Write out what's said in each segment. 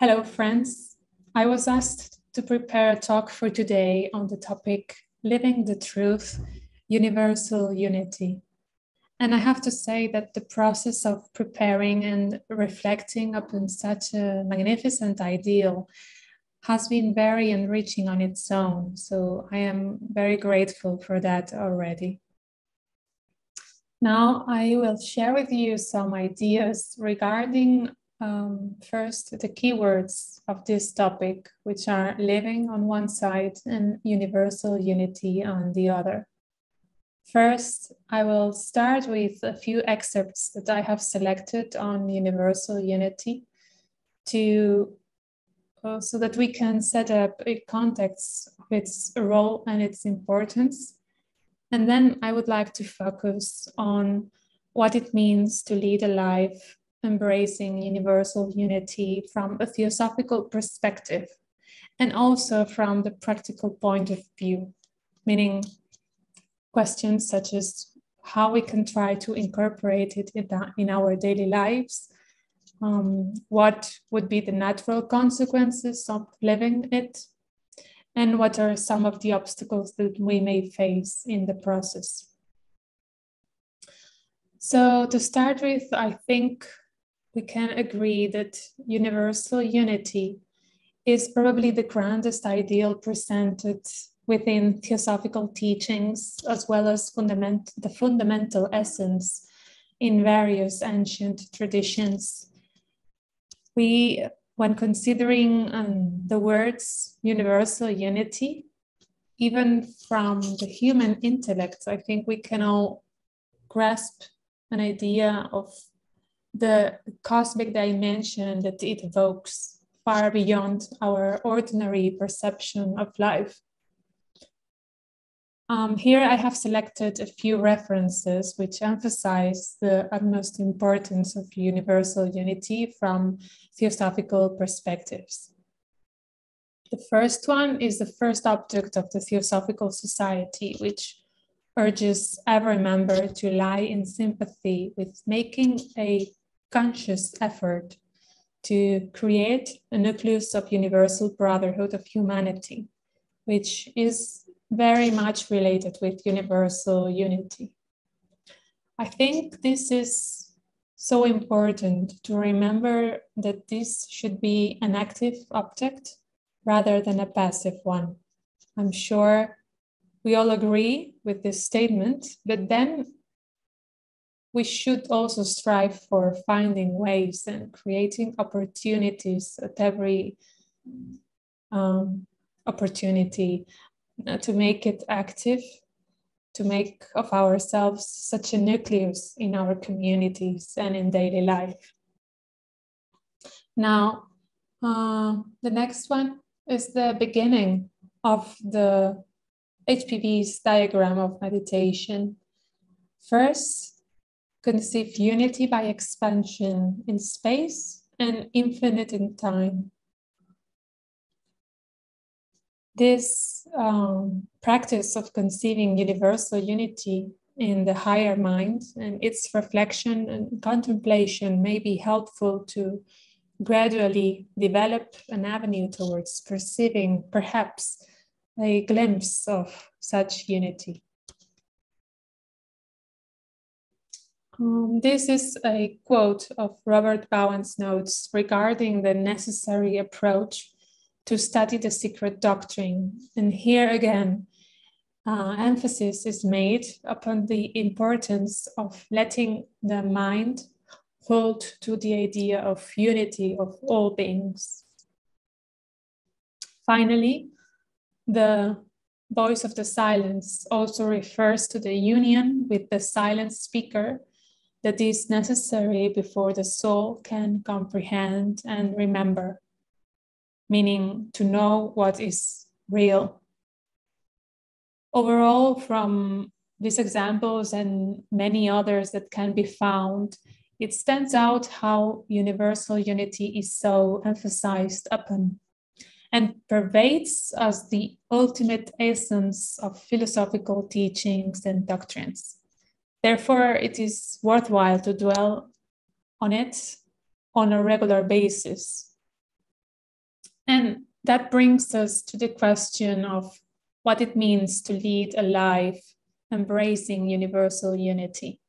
Hello, friends. I was asked to prepare a talk for today on the topic Living the Truth, Universal Unity. And I have to say that the process of preparing and reflecting upon such a magnificent ideal has been very enriching on its own. So I am very grateful for that already. Now I will share with you some ideas regarding first, the keywords of this topic, which are living on one side and universal unity on the other. First, I will start with a few excerpts that I have selected on universal unity so that we can set up a context of its role and its importance. And then I would like to focus on what it means to lead a life embracing universal unity from a theosophical perspective, and also from the practical point of view, meaning questions such as how we can try to incorporate it in our daily lives, what would be the natural consequences of living it, and what are some of the obstacles that we may face in the process. So to start with, I think we can agree that universal unity is probably the grandest ideal presented within theosophical teachings, as well as the fundamental essence in various ancient traditions. When considering the words universal unity, even from the human intellect, I think we can all grasp an idea of the cosmic dimension that it evokes far beyond our ordinary perception of life. Here I have selected a few references which emphasize the utmost importance of universal unity from theosophical perspectives. The first one is the first object of the Theosophical Society, which urges every member to lie in sympathy with making a conscious effort to create a nucleus of universal brotherhood of humanity, which is very much related with universal unity. I think this is so important to remember that this should be an active object rather than a passive one. I'm sure we all agree with this statement, but then we should also strive for finding ways and creating opportunities at every opportunity to make it active, to make of ourselves such a nucleus in our communities and in daily life. Now, the next one is the beginning of the HPV's diagram of meditation. First, conceive unity by expansion in space and infinite in time. This practice of conceiving universal unity in the higher mind and its reflection and contemplation may be helpful to gradually develop an avenue towards perceiving perhaps a glimpse of such unity. This is a quote of Robert Bowen's notes regarding the necessary approach to study the secret doctrine. And here again, emphasis is made upon the importance of letting the mind hold to the idea of unity of all beings. Finally, the voice of the silence also refers to the union with the silent speaker that is necessary before the soul can comprehend and remember, meaning to know what is real. Overall, from these examples and many others that can be found, it stands out how universal unity is so emphasized upon and pervades as the ultimate essence of philosophical teachings and doctrines. Therefore, it is worthwhile to dwell on it on a regular basis. And that brings us to the question of what it means to lead a life embracing universal unity.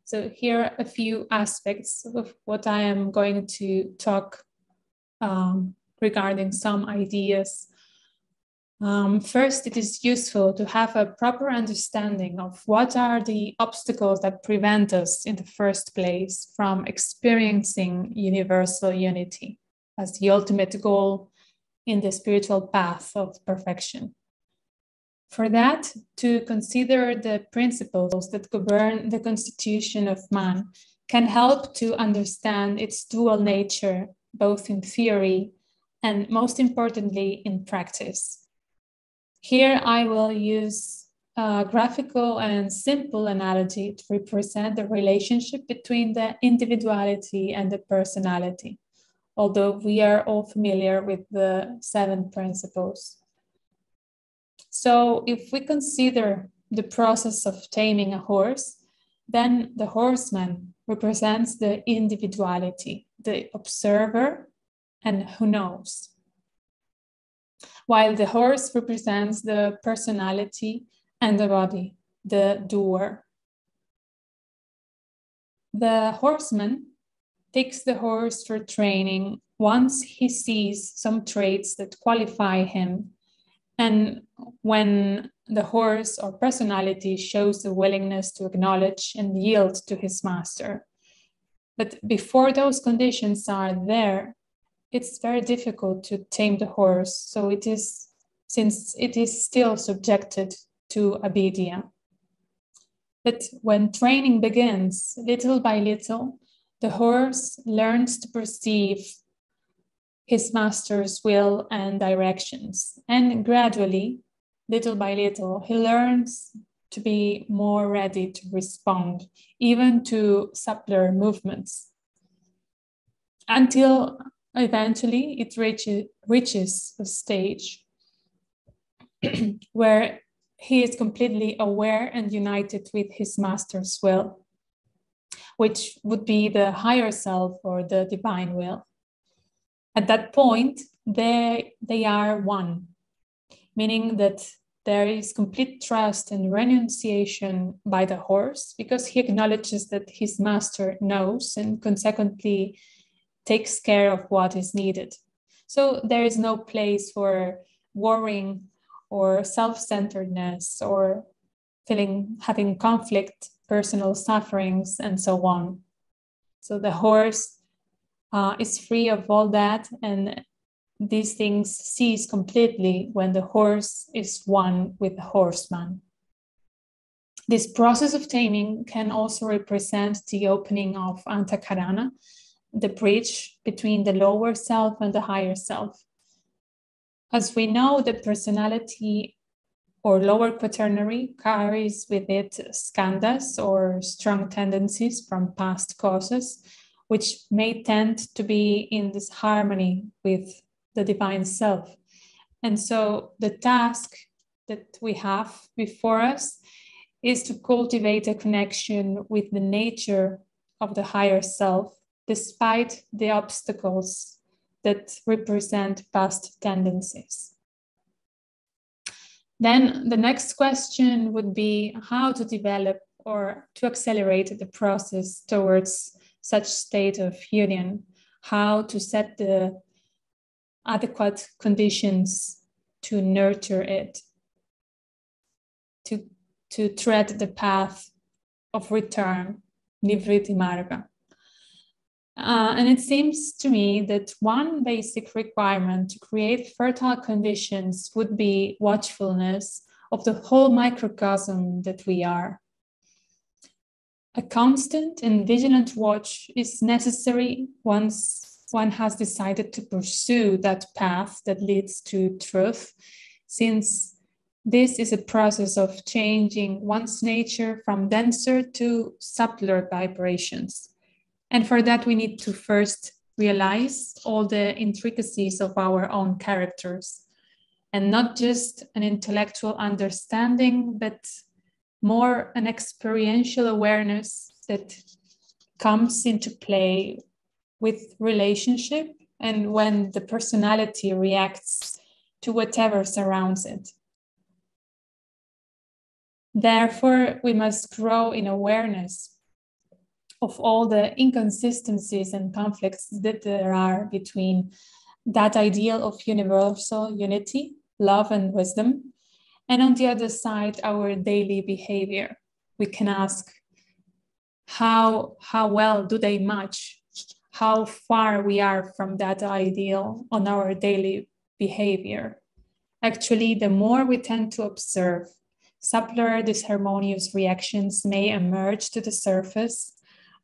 So here are a few aspects of what I am going to talk regarding some ideas. First, it is useful to have a proper understanding of what are the obstacles that prevent us in the first place from experiencing universal unity as the ultimate goal in the spiritual path of perfection. For that, to consider the principles that govern the constitution of man can help to understand its dual nature, both in theory and, most importantly, in practice. Here I will use a graphical and simple analogy to represent the relationship between the individuality and the personality, although we are all familiar with the 7 principles. So if we consider the process of taming a horse, then the horseman represents the individuality, the observer, and who knows, while the horse represents the personality and the body, the doer. The horseman takes the horse for training once he sees some traits that qualify him, and when the horse or personality shows the willingness to acknowledge and yield to his master. But before those conditions are there, it's very difficult to tame the horse, since it is still subjected to abidia. But when training begins, little by little, the horse learns to perceive his master's will and directions. And gradually, little by little, he learns to be more ready to respond, even to subtler movements, until eventually it reaches a stage where he is completely aware and united with his master's will, which would be the higher self or the divine will. At that point, they are one, meaning that there is complete trust and renunciation by the horse because he acknowledges that his master knows and consequently takes care of what is needed. So there is no place for worrying or self-centeredness or having conflict, personal sufferings, and so on. So the horse is free of all that, and these things cease completely when the horse is one with the horseman. This process of taming can also represent the opening of antakarana, the bridge between the lower self and the higher self. As we know, the personality or lower quaternary carries with it skandhas or strong tendencies from past causes, which may tend to be in this harmony with the divine self. And so the task that we have before us is to cultivate a connection with the nature of the higher self, despite the obstacles that represent past tendencies. Then the next question would be how to develop or to accelerate the process towards such state of union, how to set the adequate conditions to nurture it, to tread the path of return, nivritti-marga. And it seems to me that one basic requirement to create fertile conditions would be watchfulness of the whole microcosm that we are. A constant and vigilant watch is necessary once one has decided to pursue that path that leads to truth, since this is a process of changing one's nature from denser to subtler vibrations. And for that, we need to first realize all the intricacies of our own characters, and not just an intellectual understanding, but more an experiential awareness that comes into play with relationship and when the personality reacts to whatever surrounds it. Therefore, we must grow in awareness of all the inconsistencies and conflicts that there are between that ideal of universal unity, love and wisdom, and on the other side, our daily behavior. We can ask, how well do they match? How far we are from that ideal on our daily behavior? Actually, the more we tend to observe, subtler disharmonious reactions may emerge to the surface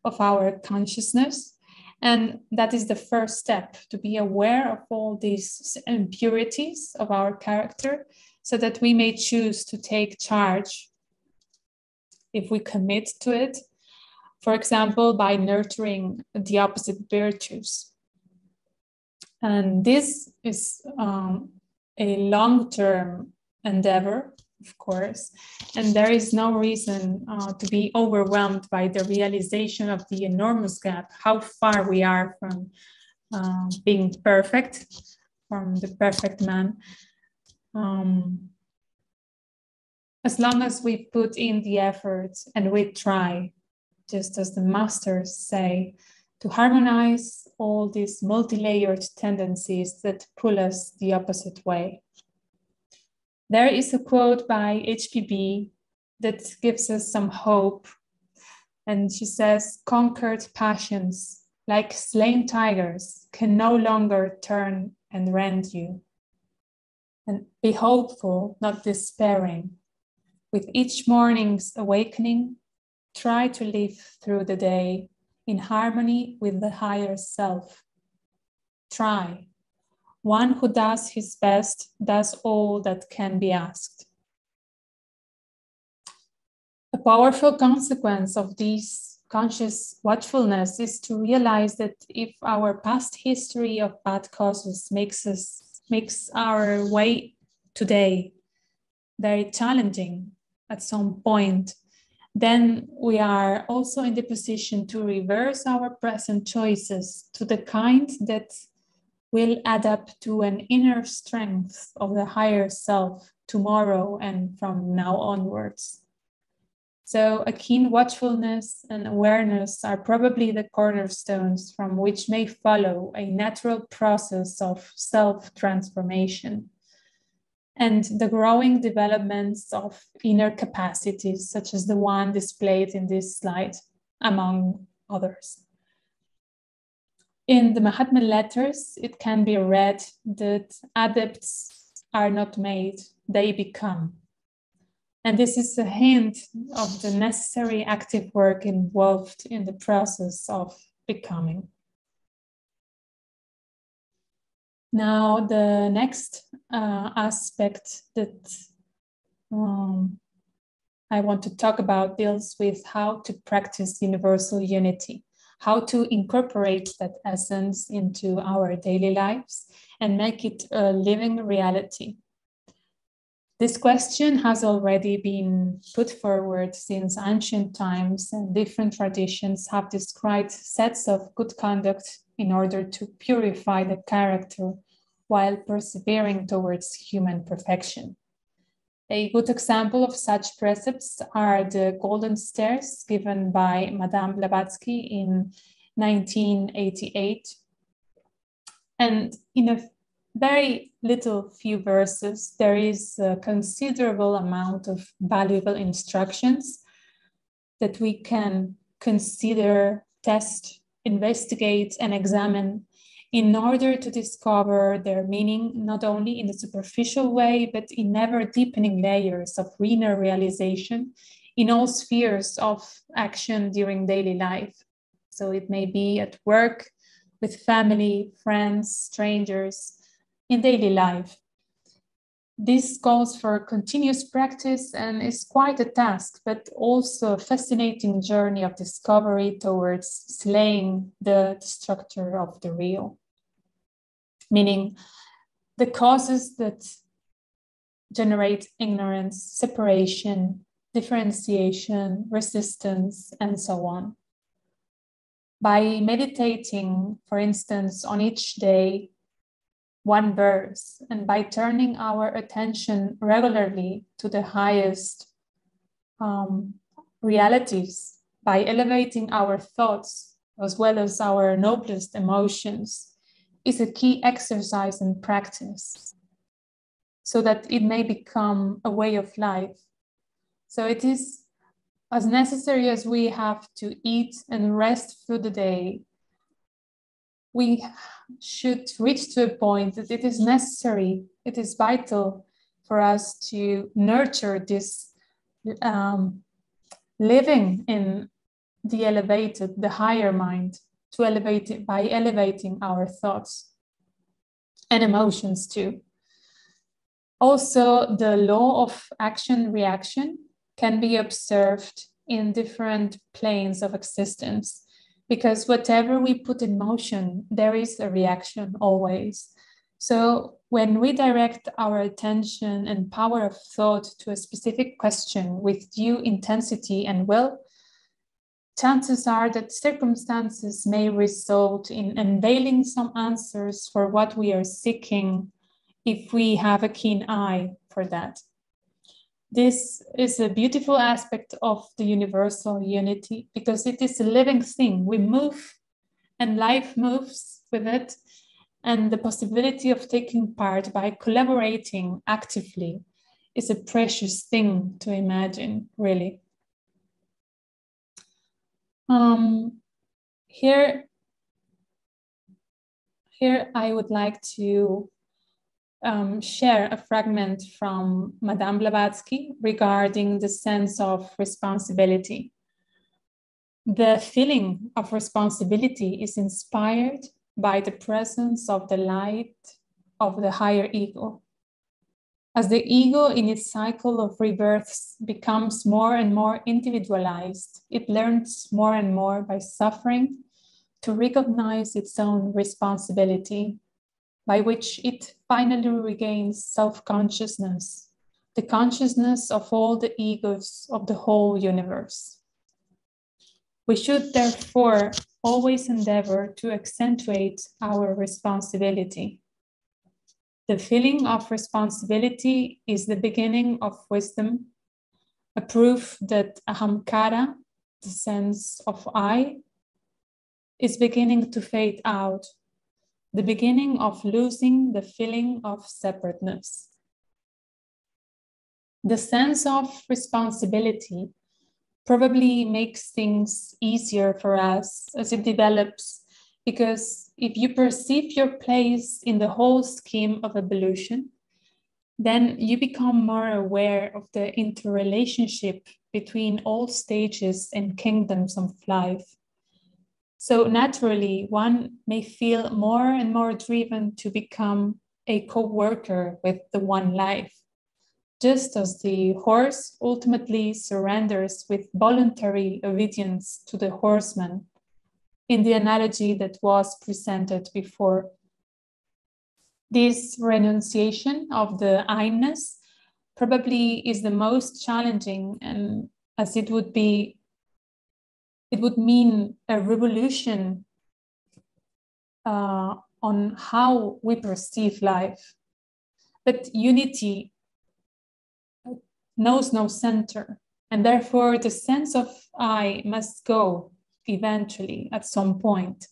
of our consciousness. And that is the first step, to be aware of all these impurities of our character so that we may choose to take charge if we commit to it. For example, by nurturing the opposite virtues. And this is a long-term endeavor, of course, and there is no reason to be overwhelmed by the realization of the enormous gap, how far we are from being perfect, from the perfect man. As long as we put in the effort and we try, just as the masters say, to harmonize all these multi-layered tendencies that pull us the opposite way. There is a quote by HPB that gives us some hope. And she says, conquered passions, like slain tigers, can no longer turn and rend you. And be hopeful, not despairing. With each morning's awakening, try to live through the day in harmony with the higher self. Try. One who does his best does all that can be asked. A powerful consequence of this conscious watchfulness is to realize that if our past history of bad causes makes our way today very challenging at some point, then we are also in the position to reverse our present choices to the kind that will add up to an inner strength of the higher self tomorrow and from now onwards. So a keen watchfulness and awareness are probably the cornerstones from which may follow a natural process of self-transformation and the growing developments of inner capacities, such as the one displayed in this slide, among others. In the Mahatma letters, it can be read that adepts are not made, they become. And this is a hint of the necessary active work involved in the process of becoming. Now, the next aspect that I want to talk about deals with how to practice universal unity, how to incorporate that essence into our daily lives and make it a living reality. This question has already been put forward since ancient times, and different traditions have described sets of good conduct in order to purify the character while persevering towards human perfection. A good example of such precepts are the golden stairs given by Madame Blavatsky in 1988. And in a very little few verses, there is a considerable amount of valuable instructions that we can consider, test, investigate, and examine in order to discover their meaning, not only in a superficial way, but in ever deepening layers of inner realization in all spheres of action during daily life. So it may be at work, with family, friends, strangers, in daily life. This calls for continuous practice and is quite a task, but also a fascinating journey of discovery towards slaying the destructor of the real. Meaning the causes that generate ignorance, separation, differentiation, resistance, and so on. By meditating, for instance, on each day, one verse, and by turning our attention regularly to the highest realities, by elevating our thoughts as well as our noblest emotions, is a key exercise and practice so that it may become a way of life. So it is as necessary as we have to eat and rest through the day. We should reach to a point that it is necessary, it is vital for us to nurture this living in the elevated, the higher mind, to elevate it by elevating our thoughts and emotions too. Also, the law of action-reaction can be observed in different planes of existence, because whatever we put in motion, there is a reaction always. So when we direct our attention and power of thought to a specific question with due intensity and will, chances are that circumstances may result in unveiling some answers for what we are seeking if we have a keen eye for that. This is a beautiful aspect of the universal unity because it is a living thing. We move and life moves with it, and the possibility of taking part by collaborating actively is a precious thing to imagine, really. Here I would like to share a fragment from Madame Blavatsky regarding the sense of responsibility. The feeling of responsibility is inspired by the presence of the light of the higher ego. As the ego in its cycle of rebirths becomes more and more individualized, it learns more and more by suffering to recognize its own responsibility, by which it finally regains self-consciousness, the consciousness of all the egos of the whole universe. We should therefore always endeavor to accentuate our responsibility. The feeling of responsibility is the beginning of wisdom, a proof that ahamkara, the sense of I, is beginning to fade out, the beginning of losing the feeling of separateness. The sense of responsibility probably makes things easier for us as it develops, because if you perceive your place in the whole scheme of evolution, then you become more aware of the interrelationship between all stages and kingdoms of life. So naturally, one may feel more and more driven to become a co-worker with the one life, just as the horse ultimately surrenders with voluntary obedience to the horseman, in the analogy that was presented before. This renunciation of the I-ness probably is the most challenging, and as it would mean a revolution on how we perceive life. But unity knows no center, and therefore the sense of I must go eventually at some point.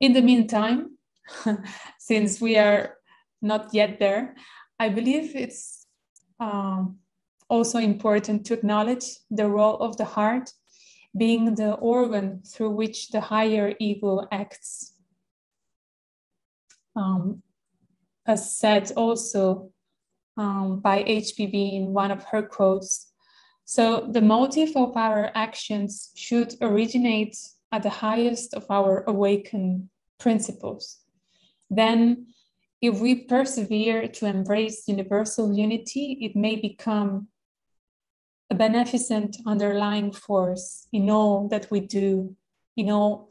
In the meantime, since we are not yet there, I believe it's also important to acknowledge the role of the heart being the organ through which the higher ego acts. As said also by HPV in one of her quotes, so the motive of our actions should originate at the highest of our awakened principles. Then, if we persevere to embrace universal unity, it may become a beneficent underlying force in all that we do, in all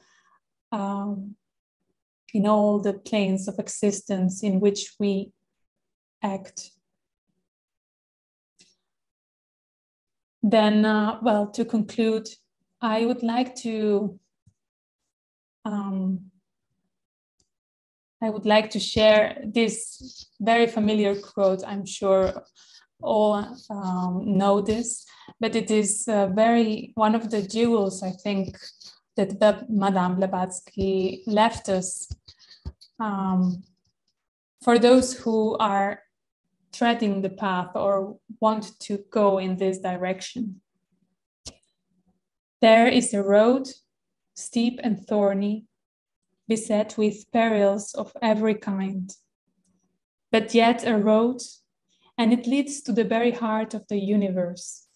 the planes of existence in which we act. Then, well, to conclude, I would like to I would like to share this very familiar quote. I'm sure all know this, but it is one of the jewels, I think, that Madame Blavatsky left us for those who are treading the path or want to go in this direction. There is a road, steep and thorny, beset with perils of every kind, but yet a road, and it leads to the very heart of the universe.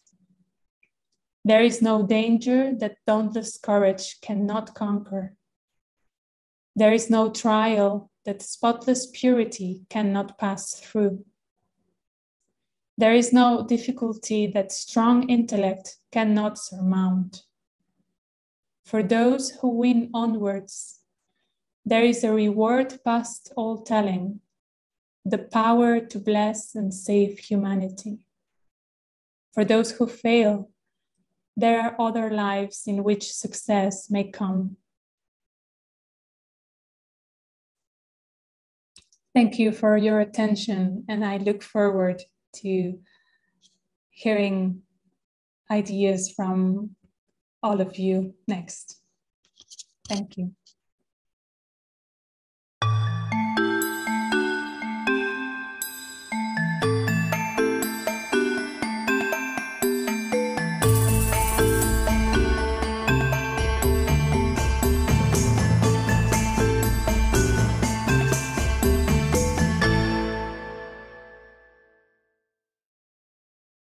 There is no danger that dauntless courage cannot conquer. There is no trial that spotless purity cannot pass through. There is no difficulty that strong intellect cannot surmount. For those who win onwards, there is a reward past all telling, the power to bless and save humanity. For those who fail, there are other lives in which success may come. Thank you for your attention, and I look forward to hearing ideas from all of you next. Thank you.